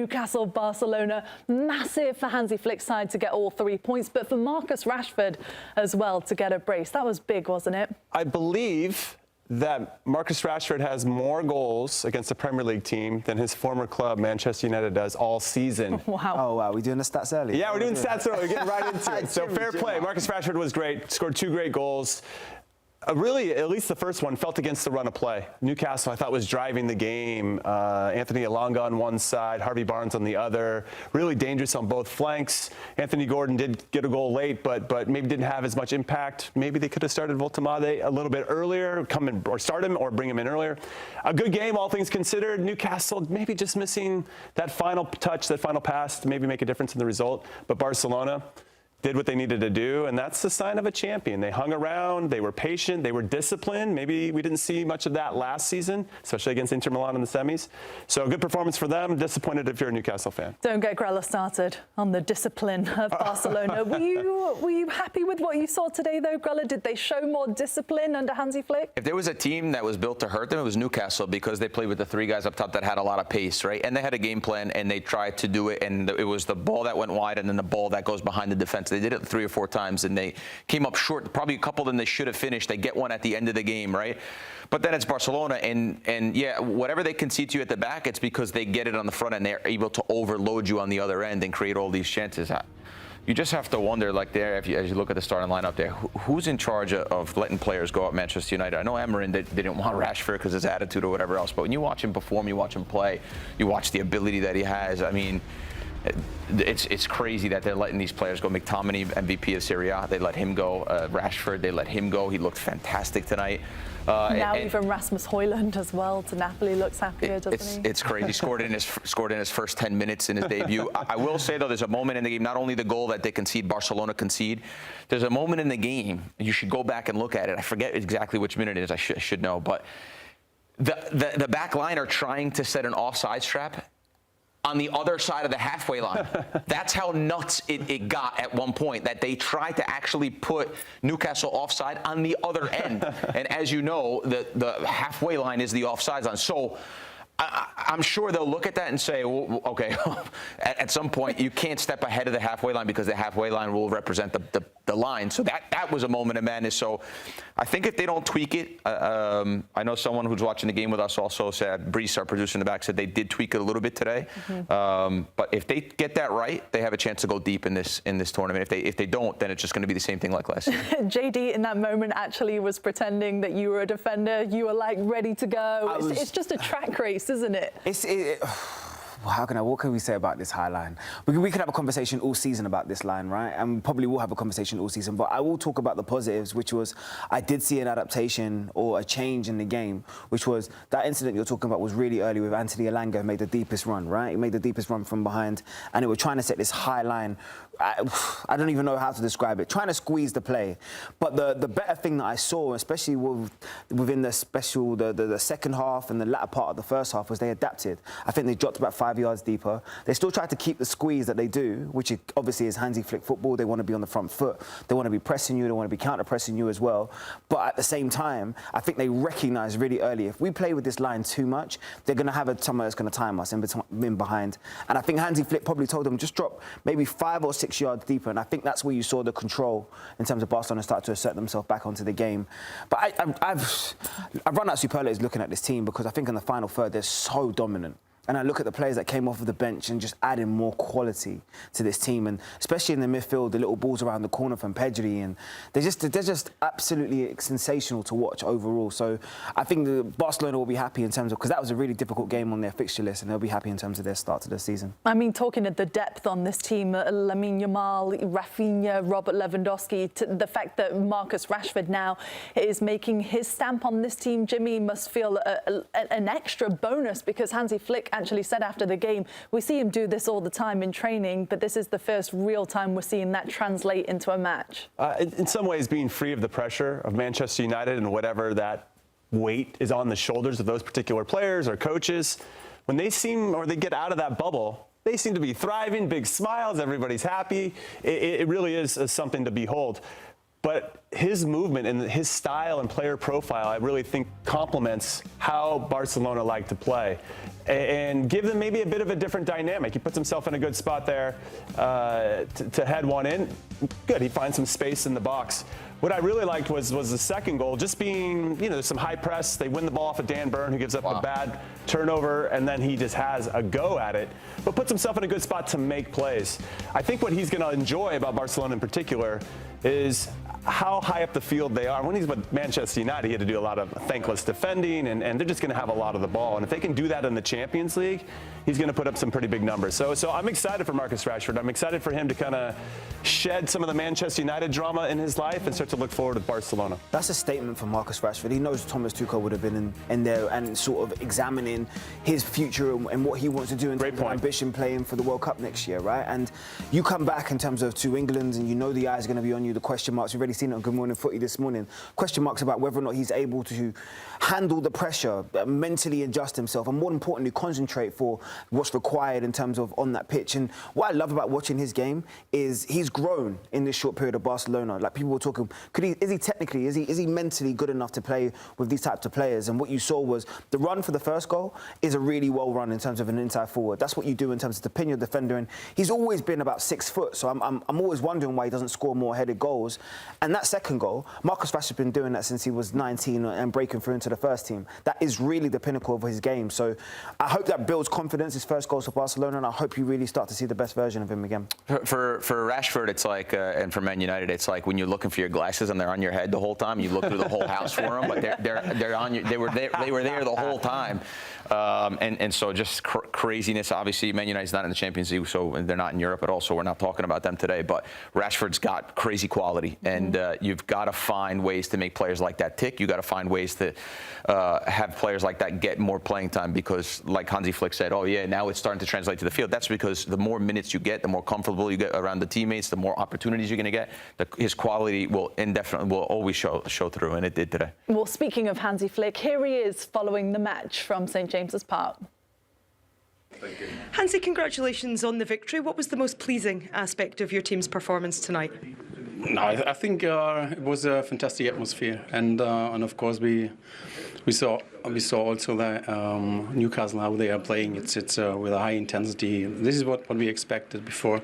Newcastle, Barcelona. Massive for Hansi Flick's side to get all 3 points, but for Marcus Rashford as well to get a brace. That was big, wasn't it? I believe that Marcus Rashford has more goals against a Premier League team than his former club, Manchester United, does all season. Wow. Oh, wow. We're doing the stats early? Yeah, we're doing stats early. We're getting right into it. So fair play. Marcus Rashford was great, scored 2 great goals. Really, at least the first one, felt against the run of play. Newcastle, I thought, was driving the game. Anthony Elanga on one side, Harvey Barnes on the other. Really dangerous on both flanks. Anthony Gordon did get a goal late, but maybe didn't have as much impact. Maybe they could have started Voltemade a little bit earlier, or start him or bring him in earlier. A good game, all things considered. Newcastle maybe just missing that final touch, that final pass to maybe make a difference in the result. But Barcelona did what they needed to do, and that's the sign of a champion. They hung around, they were patient, they were disciplined. Maybe we didn't see much of that last season, especially against Inter Milan in the semis. So a good performance for them. Disappointed if you're a Newcastle fan. Don't get Grella started on the discipline of Barcelona. Were you happy with what you saw today, though, Grella? Did they show more discipline under Hansi Flick? If there was a team that was built to hurt them, it was Newcastle, because they played with the 3 guys up top that had a lot of pace, right? And they had a game plan, and they tried to do it, and it was the ball that went wide and then the ball that goes behind the defense. They did it 3 or 4 times, and they came up short, probably a couple than they should have finished. They get one at the end of the game, right? But then it's Barcelona, and yeah, whatever they concede to you at the back, it's because they get it on the front and they're able to overload you on the other end and create all these chances. You just have to wonder, like there, as you look at the starting lineup there, who's in charge of letting players go at Manchester United? I know Amarin didn't want Rashford because his attitude or whatever else, but when you watch him perform, you watch him play, you watch the ability that he has. I mean, it's crazy that they're letting these players go. McTominay, MVP of Serie, they let him go. Rashford, they let him go. He looked fantastic tonight. Now even Rasmus Højlund as well to Napoli looks happier, doesn't he? It's crazy. He scored in his first 10 minutes in his debut. I will say, though, there's a moment in the game, not only the goal that they concede, Barcelona concede, there's a moment in the game, you should go back and look at it. I forget exactly which minute it is. I should know. But the back line are trying to set an offside trap on the other side of the halfway line. That's how nuts it got at one point, that they tried to actually put Newcastle offside on the other end. And as you know, the halfway line is the offside line. So I'm sure they'll look at that and say, well, okay, at some point you can't step ahead of the halfway line because the halfway line will represent the line. So that was a moment of madness. So I think if they don't tweak it, I know someone who's watching the game with us also said, Brees, our producer in the back, said they did tweak it a little bit today. But if they get that right, they have a chance to go deep in this tournament. If they don't, then it's just going to be the same thing like last year. JayDee in that moment actually was pretending that you were a defender. You were like ready to go. It's just a track race, isn't it? What can we say about this high line? We could have a conversation all season about this line, right? And probably will have a conversation all season. But I will talk about the positives, which was I did see an adaptation or a change in the game, which was that incident you're talking about was really early with Anthony Elanga, who made the deepest run, right? He made the deepest run from behind, and they were trying to set this high line. I don't even know how to describe it, trying to squeeze the play. But the better thing that I saw, especially within the second half and the latter part of the first half, was they adapted. I think they dropped about 5 yards deeper. They still tried to keep the squeeze that they do, which obviously is Hansi Flick football. They want to be on the front foot. They want to be pressing you. They want to be counter-pressing you as well. But at the same time, I think they recognise really early, if we play with this line too much, they're going to have someone that's going to time us in behind. And I think Hansi Flick probably told them, just drop maybe 5 or 6 yards deeper. And I think that's where you saw the control in terms of Barcelona start to assert themselves back onto the game. But I've run out superlatives looking at this team, because I think in the final third, they're so dominant. And I look at the players that came off of the bench and just adding more quality to this team, and especially in the midfield, the little balls around the corner from Pedri, and they're just absolutely sensational to watch overall. So I think the Barcelona will be happy in terms of, because that was a really difficult game on their fixture list, and they'll be happy in terms of their start to the season. I mean, talking of the depth on this team, Lamine Yamal, Rafinha, Robert Lewandowski, the fact that Marcus Rashford now is making his stamp on this team, Jimmy, must feel an extra bonus, because Hansi Flick actually said after the game, we see him do this all the time in training, but this is the first real time we're seeing that translate into a match. In some ways, being free of the pressure of Manchester United and whatever that weight is on the shoulders of those particular players or coaches, when they get out of that bubble, they seem to be thriving, big smiles, everybody's happy. It really is something to behold. But his movement and his style and player profile, I really think complements how Barcelona like to play and give them maybe a bit of a different dynamic. He puts himself in a good spot there to head one in. Good, he finds some space in the box. What I really liked was the second goal, just being, there's some high press. They win the ball off of Dan Burn, who gives up a bad turnover, and then he just has a go at it, but puts himself in a good spot to make plays. I think what he's going to enjoy about Barcelona in particular is how high up the field they are. When he's with Manchester United, he had to do a lot of thankless defending, and they're just going to have a lot of the ball. And if they can do that in the Champions League, he's going to put up some pretty big numbers. So I'm excited for Marcus Rashford. I'm excited for him to kind of shed some of the Manchester United drama in his life and start to look forward to Barcelona. That's a statement for Marcus Rashford. He knows Thomas Tuchel would have been in there and sort of examining his future and what he wants to do in terms of ambition playing for the World Cup next year, right? And you come back in terms of to England and you know the eyes are going to be on you, the question marks. We've already seen it on Good Morning Footy this morning. Question marks about whether or not he's able to handle the pressure, mentally adjust himself, and more importantly, concentrate for what's required in terms of on that pitch. And what I love about watching his game is he's grown in this short period of Barcelona. Like people were talking, is he mentally good enough to play with these types of players? And what you saw was the run for the first goal is a really well run in terms of an inside forward. That's what you do in terms of the pin your defender. And he's always been about 6 foot. So I'm always wondering why he doesn't score more headed goals. And that second goal, Marcus Rashford's been doing that since he was 19 and breaking through into the first team. That is really the pinnacle of his game. So I hope that builds confidence, his first goals for Barcelona, and I hope you really start to see the best version of him again. For Rashford, it's like, and for Man United, it's like when you're looking for your glasses and they're on your head the whole time. You look through the whole house for them, but they're on you. They were there the whole time. And so just craziness. Obviously, Man United's not in the Champions League, so they're not in Europe at all, so we're not talking about them today. But Rashford's got crazy quality, and you've got to find ways to make players like that tick. You've got to find ways to have players like that get more playing time because, like Hansi Flick said, oh, yeah, now it's starting to translate to the field. That's because the more minutes you get, the more comfortable you get around the teammates, the more opportunities you're going to get. His quality will always show through, and it did today. Well, speaking of Hansi Flick, here he is following the match from St James's Park. Thank you. Hansi, congratulations on the victory. What was the most pleasing aspect of your team's performance tonight? No, I think it was a fantastic atmosphere, and of course we saw also that Newcastle, how they are playing. It's with a high intensity. This is what we expected before,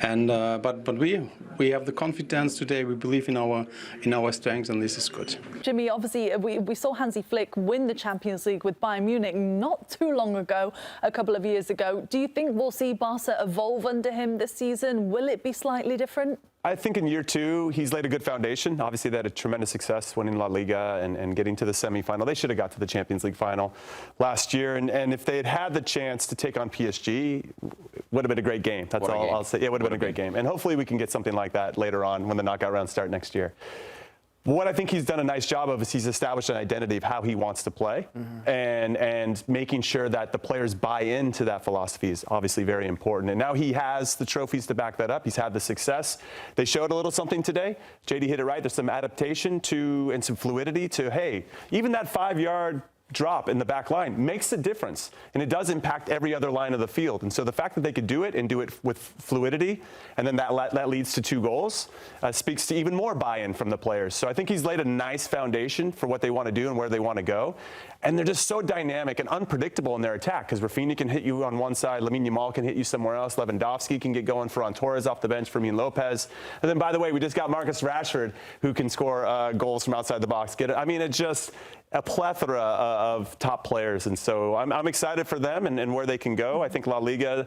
and but we have the confidence today. We believe in our strengths, and this is good. Jimmy, obviously we saw Hansi Flick win the Champions League with Bayern Munich not too long ago, a couple of years ago. Do you think we'll see Barca evolve under him this season? Will it be slightly different? I think in year 2, he's laid a good foundation. Obviously, they had a tremendous success winning La Liga and getting to the semifinal. They should have got to the Champions League final last year. And if they had had the chance to take on PSG, it would have been a great game. That's all I'll say. Yeah, it would have been a great game. And hopefully we can get something like that later on when the knockout rounds start next year. What I think he's done a nice job of is he's established an identity of how he wants to play, and making sure that the players buy into that philosophy is obviously very important. And now he has the trophies to back that up. He's had the success. They showed a little something today. JayDee hit it right. There's some adaptation and some fluidity to, hey, even that 5-yard drop in the back line makes a difference, and it does impact every other line of the field. And so the fact that they could do it and do it with fluidity, and then that leads to 2 goals, speaks to even more buy-in from the players. So I think he's laid a nice foundation for what they want to do and where they want to go. And they're just so dynamic and unpredictable in their attack, because Rafinha can hit you on one side, Lamine Yamal can hit you somewhere else, Lewandowski can get going, Ferran Torres off the bench, Fermin Lopez. And then, by the way, we just got Marcus Rashford, who can score goals from outside the box. It's just a plethora of top players. And so I'm excited for them and where they can go. I think La Liga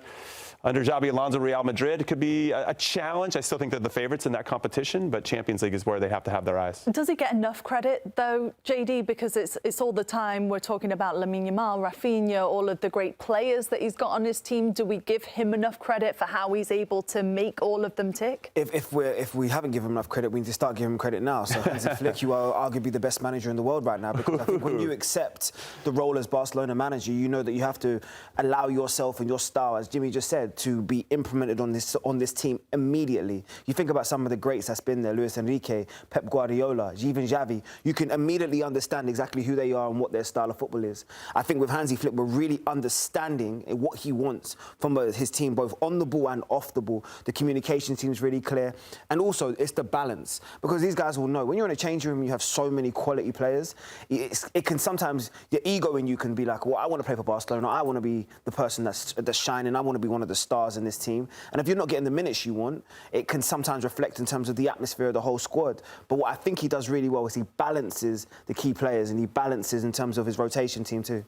under Xabi Alonso, Real Madrid could be a challenge. I still think they're the favorites in that competition, but Champions League is where they have to have their eyes. Does he get enough credit, though, JayDee? Because it's all the time we're talking about Lamine Yamal, Rafinha, all of the great players that he's got on his team. Do we give him enough credit for how he's able to make all of them tick? If we haven't given him enough credit, we need to start giving him credit now. So Hansi Flick, you are arguably the best manager in the world right now, because I think when you accept the role as Barcelona manager, you know that you have to allow yourself and your style, as Jimmy just said, said to be implemented on this team immediately. You think about some of the greats that's been there, Luis Enrique, Pep Guardiola, even Xavi. You can immediately understand exactly who they are and what their style of football is. I think with Hansi Flick, we're really understanding what he wants from his team, both on the ball and off the ball. The communication seems really clear. And also, it's the balance. Because these guys will know, when you're in a changing room, you have so many quality players, it can sometimes, your ego in you can be like, well, I want to play for Barcelona, I want to be the person that's shining, I want to be one of the stars in this team. And if you're not getting the minutes you want, it can sometimes reflect in terms of the atmosphere of the whole squad. But what I think he does really well is he balances the key players and he balances in terms of his rotation team too.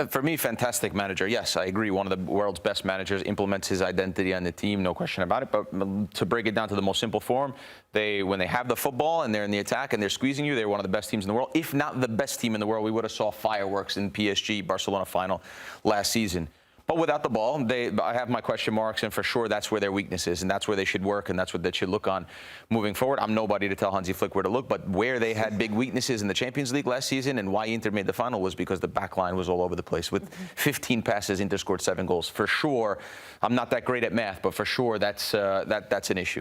For me, fantastic manager. Yes, I agree. One of the world's best managers, implements his identity on the team, no question about it. But to break it down to the most simple form, when they have the football and they're in the attack and they're squeezing you, they're one of the best teams in the world. If not the best team in the world, we would have saw fireworks in PSG Barcelona final last season. But without the ball, I have my question marks, and for sure that's where their weakness is, and that's where they should work, and that's what they should look on moving forward. I'm nobody to tell Hansi Flick where to look, but where they had big weaknesses in the Champions League last season and why Inter made the final was because the back line was all over the place. With 15 passes, Inter scored 7 goals. For sure, I'm not that great at math, but for sure that's an issue.